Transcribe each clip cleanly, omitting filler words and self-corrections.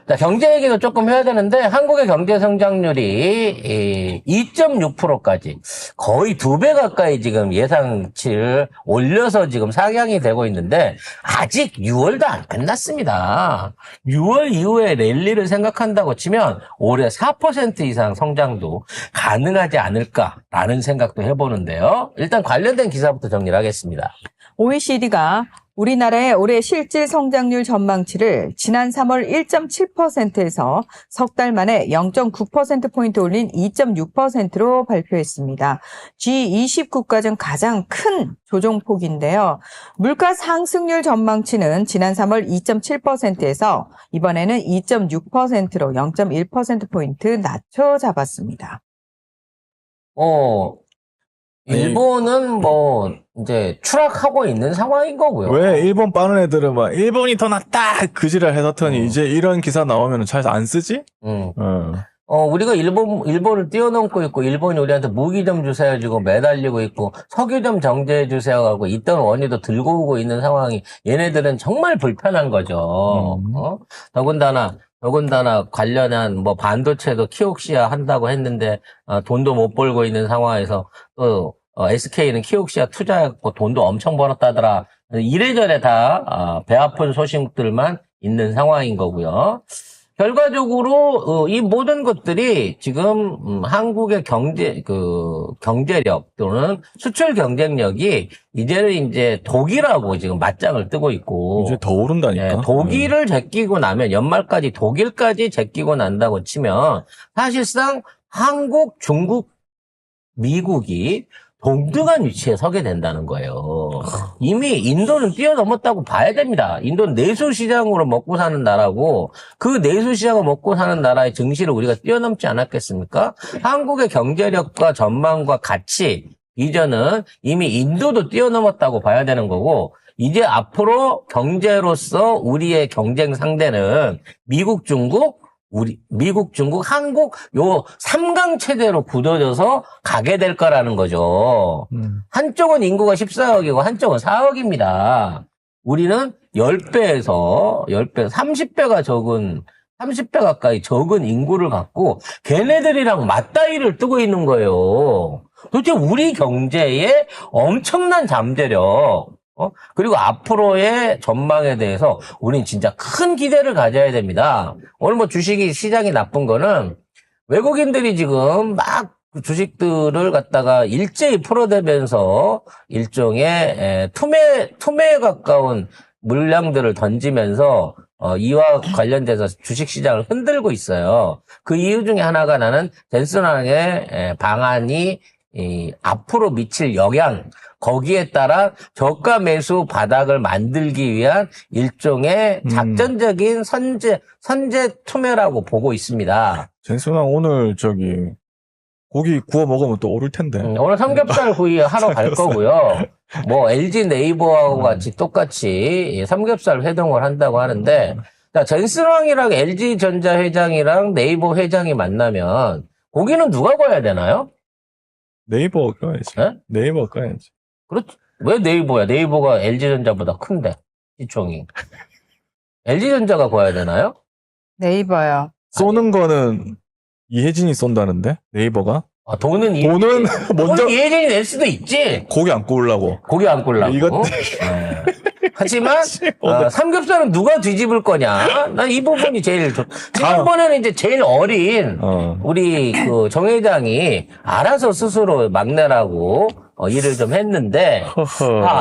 자, 경제 얘기도 조금 해야 되는데, 한국의 경제 성장률이 2.6%까지 거의 2배 가까이 지금 예상치를 올려서 지금 상향이 되고 있는데, 아직 6월도 안 끝났습니다. 6월 이후에 랠리를 생각한다고 치면 올해 4% 이상 성장도 가능하지 않을까라는 생각도 해보는데요. 일단 관련된 기사부터 정리를 하겠습니다. OECD가 우리나라의 올해 실질 성장률 전망치를 지난 3월 1.7%에서 석 달 만에 0.9%포인트 올린 2.6%로 발표했습니다. G20 국가 중 가장 큰 조정폭인데요. 물가 상승률 전망치는 지난 3월 2.7%에서 이번에는 2.6%로 0.1%포인트 낮춰 잡았습니다. 일본은 뭐 이제 추락하고 있는 상황인 거고요. 왜 일본 빠른 애들은 막 일본이 더 낫다 그 지랄 해놨더니 이제 이런 기사 나오면 잘 안 쓰지? 우리가 일본을 뛰어넘고 있고, 일본이 우리한테 무기 좀 주세요 주고 매달리고 있고, 석유 좀 정제해 주세요 하고, 있던 원유도 들고 오고 있는 상황이, 얘네들은 정말 불편한 거죠. 더군다나 관련한 뭐 반도체도 키옥시아 한다고 했는데, 돈도 못 벌고 있는 상황에서 또, SK는 키옥시아 투자했고 돈도 엄청 벌었다더라. 이래저래 다, 배 아픈 소식들만 있는 상황인 거고요. 결과적으로 이 모든 것들이 지금 한국의 경제력 또는 수출 경쟁력이 이제는 이제 독일하고 지금 맞짱을 뜨고 있고, 이제 더 오른다니까. 독일을 제끼고 나면 연말까지 독일까지 제끼고 난다고 치면 사실상 한국, 중국, 미국이 동등한 위치에 서게 된다는 거예요. 이미 인도는 뛰어넘었다고 봐야 됩니다. 인도는 내수시장으로 먹고 사는 나라고, 그 내수시장을 먹고 사는 나라의 증시를 우리가 뛰어넘지 않았겠습니까? 한국의 경제력과 전망과 가치, 비전은 이미 인도도 뛰어넘었다고 봐야 되는 거고, 이제 앞으로 경제로서 우리의 경쟁 상대는 미국, 중국, 한국, 요 3강 체제로 굳어져서 가게 될 거라는 거죠. 한쪽은 인구가 14억이고 한쪽은 4억입니다. 우리는 10배에서 30배 가까이 적은 인구를 갖고 걔네들이랑 맞다이를 뜨고 있는 거예요. 도대체 우리 경제에 엄청난 잠재력, 그리고 앞으로의 전망에 대해서 우린 진짜 큰 기대를 가져야 됩니다. 오늘 뭐 주식이 시장이 나쁜 거는 외국인들이 지금 막 주식들을 갖다가 일제히 풀어대면서 일종의 투매에 가까운 물량들을 던지면서 이와 관련돼서 주식시장을 흔들고 있어요. 그 이유 중에 하나가 나는 젠슨왕의 방안이 앞으로 미칠 영향, 거기에 따라 저가 매수 바닥을 만들기 위한 일종의 작전적인 선제 투매라고 보고 있습니다. 젠슨왕 오늘 고기 구워 먹으면 또 오를 텐데. 오늘 삼겹살 구이 하러 갈 거고요. 뭐 LG 네이버하고 같이 똑같이 삼겹살 회동을 한다고 하는데, 자, 젠슨왕이랑 LG전자 회장이랑 네이버 회장이 만나면 고기는 누가 구워야 되나요? 네이버 꺼야지. 네? 네이버 꺼야지. 그렇지. 왜 네이버야? 네이버가 LG전자보다 큰데, 시총이. LG전자가 구워야 되나요? 네이버요. 쏘는 거는 이혜진이 쏜다는데? 네이버가? 돈은 먼저 이혜진이 낼 수도 있지. 고기 안 구우려고. 고기 안 꿀라고. 이것들. 하지만 삼겹살은 누가 뒤집을 거냐? 난 이 부분이 제일 지난번에는 이제 제일 어린 우리 그 정 회장이 알아서 스스로 막내라고 일을 좀 했는데,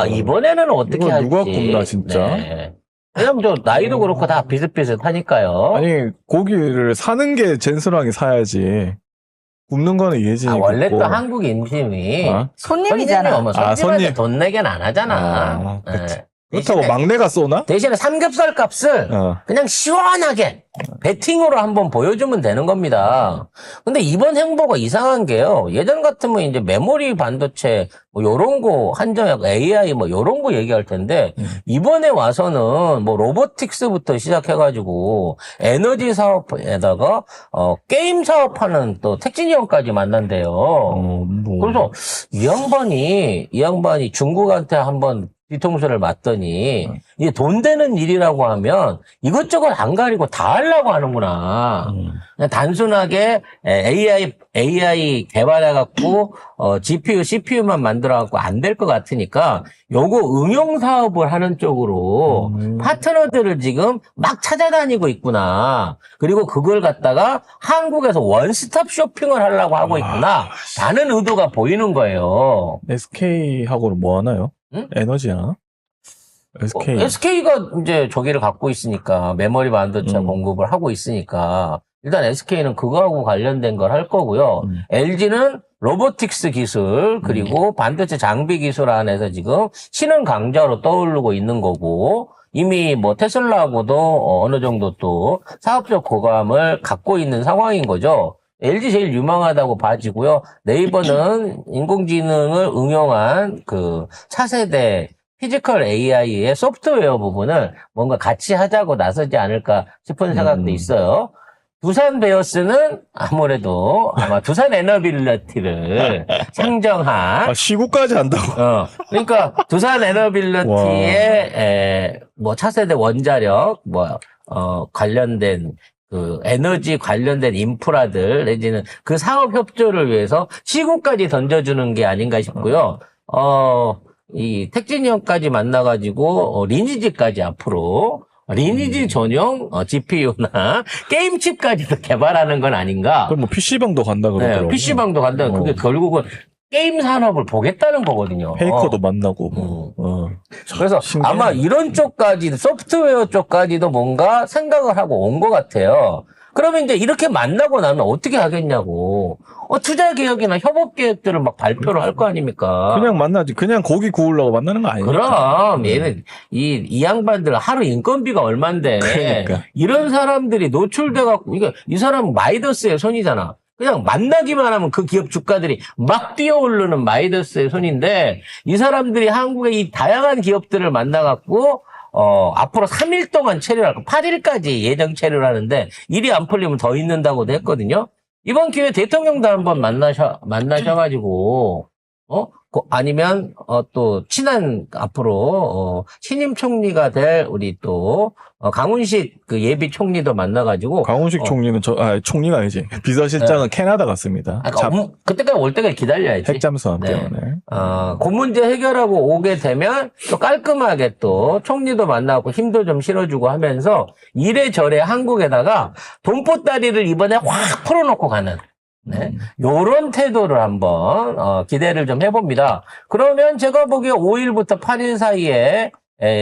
이번에는 어떻게 할지. 누가 굽나 진짜? 네. 왜냐면 저 나이도 그렇고 다 비슷비슷하니까요. 아니 고기를 사는 게 젠슨왕이 사야지. 굽는 거는 이혜진이 원래 굽고. 또 한국 인심이 손님이잖아. 손님한테 돈 내긴 안 하잖아. 그치. 네. 그렇다고 막내가 쏘나? 대신에 삼겹살 값을 그냥 시원하게 베팅으로 한번 보여주면 되는 겁니다. 근데 이번 행보가 이상한 게요. 예전 같으면 이제 메모리 반도체 뭐 요런 거 한정하고 AI 뭐 요런 거 얘기할 텐데 이번에 와서는 뭐 로보틱스부터 시작해가지고 에너지 사업에다가 게임 사업하는 또 택진이 형까지 만난대요. 그래서 이 양반이 중국한테 한번 뒤통수를 맞더니 이게 돈 되는 일이라고 하면 이것저것 안 가리고 다 하려고 하는구나. 그냥 단순하게 AI 개발해갖고, GPU, CPU만 만들어갖고 안 될 것 같으니까, 요거 응용 사업을 하는 쪽으로 파트너들을 지금 막 찾아다니고 있구나. 그리고 그걸 갖다가 한국에서 원스톱 쇼핑을 하려고 하고 있구나. 라는 의도가 보이는 거예요. SK하고는 뭐 하나요? 응? 에너지 하나? SK. SK가 이제 저기를 갖고 있으니까, 메모리 반도체 공급을 하고 있으니까, 일단 SK는 그거하고 관련된 걸 할 거고요. LG는 로보틱스 기술, 그리고 반도체 장비 기술 안에서 지금 신흥 강자로 떠오르고 있는 거고, 이미 뭐 테슬라하고도 어느 정도 또 사업적 호감을 갖고 있는 상황인 거죠. LG 제일 유망하다고 봐지고요. 네이버는 인공지능을 응용한 그 차세대 피지컬 AI의 소프트웨어 부분을 뭔가 같이 하자고 나서지 않을까 싶은 생각도 있어요. 두산 베어스는 아무래도 아마 두산 에너빌리티를 상정한 시구까지 한다고. 그러니까 두산 에너빌리티의 뭐 차세대 원자력 관련된 그 에너지 관련된 인프라들 내지는 그 사업 협조를 위해서 시구까지 던져주는 게 아닌가 싶고요. 이 택진이 형까지 만나가지고 리니지까지 앞으로 리니지 전용 GPU나 게임칩까지도 개발하는 건 아닌가. 그럼 뭐 PC방도 간다 그러더라고요. 네, PC방도 간다. 그게 결국은 게임 산업을 보겠다는 거거든요. 페이커도 만나고. 그래서 신기하네. 아마 이런 쪽까지, 소프트웨어 쪽까지도 뭔가 생각을 하고 온 것 같아요. 그러면 이제 이렇게 만나고 나면 어떻게 하겠냐고. 투자 계획이나 협업 계획들을 막 발표를 할 거 아닙니까? 그냥 만나지. 그냥 고기 구우려고 만나는 거 아니에요? 그럼 얘는 이 양반들 하루 인건비가 얼만데 그러니까. 이런 사람들이 노출돼 갖고 이 사람은 마이더스의 손이잖아. 그냥 만나기만 하면 그 기업 주가들이 막 뛰어오르는 마이더스의 손인데 이 사람들이 한국의 이 다양한 기업들을 만나 갖고 앞으로 3일 동안 체류할 거 8일까지 예정 체류를 하는데 일이 안 풀리면 더 있는다고도 했거든요. 이번 기회에 대통령도 한번 만나셔가지고 아니면 또 친한 앞으로 신임 총리가 될 우리 또 강훈식 그 예비 총리도 만나가지고 강훈식 총리는 총리가 아니지. 비서실장은 캐나다 갔습니다. 그때까지 올 때까지 기다려야지. 핵잠수함 네. 때문에. 그 문제 해결하고 오게 되면 또 깔끔하게 또 총리도 만나고 힘도 좀 실어주고 하면서 이래저래 한국에다가 돈보따리를 이번에 확 풀어놓고 가는. 네. 요런 태도를 한번, 기대를 좀 해봅니다. 그러면 제가 보기에 5일부터 8일 사이에,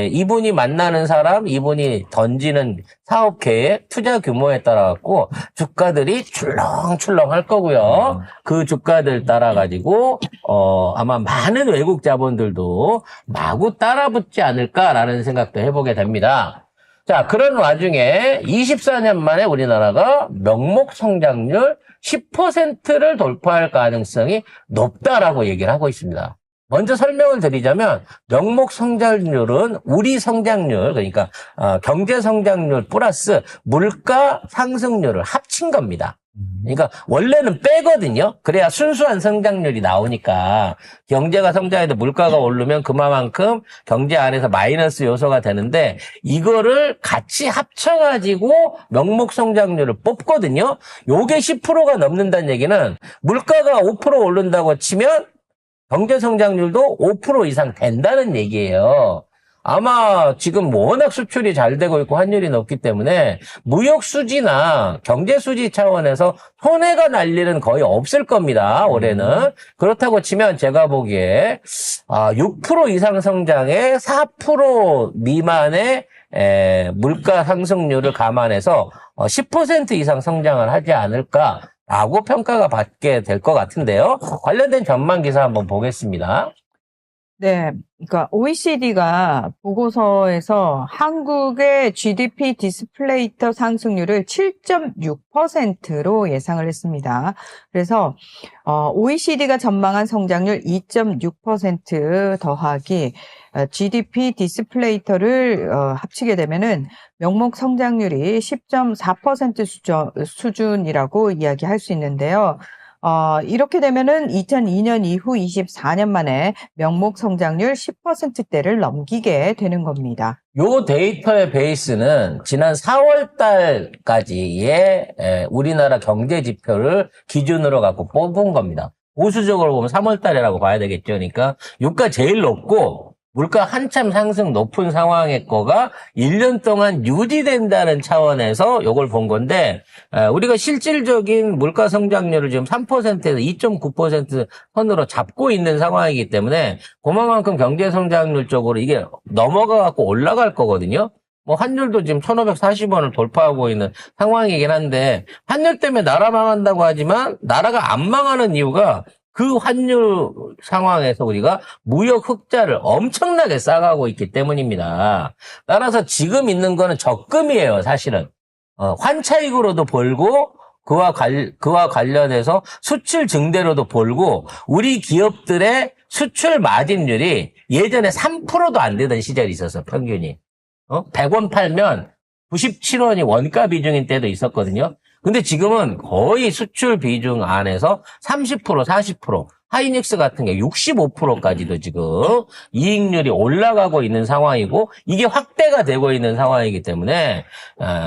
이분이 만나는 사람, 이분이 던지는 사업 계획, 투자 규모에 따라갖고 주가들이 출렁출렁 할 거고요. 그 주가들 따라가지고, 아마 많은 외국 자본들도 마구 따라붙지 않을까라는 생각도 해보게 됩니다. 자, 그런 와중에 24년 만에 우리나라가 명목 성장률 10%를 돌파할 가능성이 높다라고 얘기를 하고 있습니다. 먼저 설명을 드리자면 명목 성장률은 우리 성장률, 그러니까 경제 성장률 플러스 물가 상승률을 합친 겁니다. 그러니까 원래는 빼거든요. 그래야 순수한 성장률이 나오니까 경제가 성장해도 물가가 오르면 그만큼 경제 안에서 마이너스 요소가 되는데 이거를 같이 합쳐가지고 명목 성장률을 뽑거든요. 요게 10%가 넘는다는 얘기는 물가가 5% 오른다고 치면 경제 성장률도 5% 이상 된다는 얘기예요. 아마 지금 워낙 수출이 잘 되고 있고 환율이 높기 때문에 무역 수지나 경제 수지 차원에서 손해가 날 일은 거의 없을 겁니다. 올해는. 그렇다고 치면 제가 보기에 6% 이상 성장에 4% 미만의 물가 상승률을 감안해서 10% 이상 성장을 하지 않을까라고 평가가 받게 될 것 같은데요. 관련된 전망 기사 한번 보겠습니다. 네, 그러니까 OECD가 보고서에서 한국의 GDP 디스플레이터 상승률을 7.6%로 예상을 했습니다. 그래서 OECD가 전망한 성장률 2.6% 더하기 GDP 디스플레이터를 합치게 되면은 명목 성장률이 10.4% 수준이라고 이야기할 수 있는데요. 이렇게 되면은 2002년 이후 24년 만에 명목 성장률 10%대를 넘기게 되는 겁니다. 요 데이터의 베이스는 지난 4월 달까지의 우리나라 경제 지표를 기준으로 갖고 뽑은 겁니다. 보수적으로 보면 3월 달이라고 봐야 되겠죠. 그러니까 유가 제일 높고 물가 한참 상승 높은 상황의 거가 1년 동안 유지된다는 차원에서 요걸 본 건데, 우리가 실질적인 물가 성장률을 지금 3%에서 2.9% 선으로 잡고 있는 상황이기 때문에 그만큼 경제 성장률 쪽으로 이게 넘어가 갖고 올라갈 거거든요. 뭐 환율도 지금 1,540원을 돌파하고 있는 상황이긴 한데, 환율 때문에 나라 망한다고 하지만 나라가 안 망하는 이유가 그 환율 상황에서 우리가 무역 흑자를 엄청나게 쌓아가고 있기 때문입니다. 따라서 지금 있는 거는 적금이에요, 사실은. 환차익으로도 벌고 그와 관련해서 수출 증대로도 벌고 우리 기업들의 수출 마진율이 예전에 3%도 안 되던 시절이 있었어, 평균이. 100원 팔면 97원이 원가 비중인 때도 있었거든요. 근데 지금은 거의 수출 비중 안에서 30%, 40%, 하이닉스 같은 게 65%까지도 지금 이익률이 올라가고 있는 상황이고 이게 확대가 되고 있는 상황이기 때문에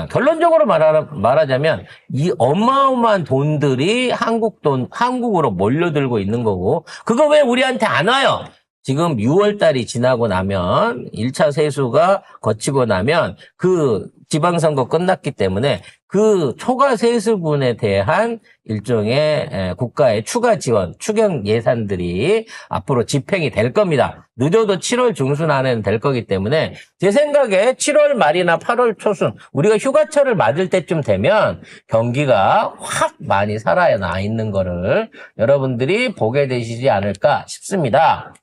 결론적으로 말하자면 이 어마어마한 돈들이 한국으로 몰려들고 있는 거고 그거 왜 우리한테 안 와요? 지금 6월 달이 지나고 나면 1차 세수가 거치고 나면 그 지방선거 끝났기 때문에 그 초과 세수분에 대한 일종의 국가의 추가 지원, 추경 예산들이 앞으로 집행이 될 겁니다. 늦어도 7월 중순 안에는 될 거기 때문에 제 생각에 7월 말이나 8월 초순 우리가 휴가철을 맞을 때쯤 되면 경기가 확 많이 살아나 있는 거를 여러분들이 보게 되시지 않을까 싶습니다.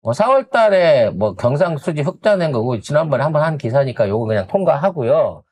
4월 달에 경상수지 흑자 낸 거고, 지난번에 한번 한 기사니까 요거 그냥 통과하고요.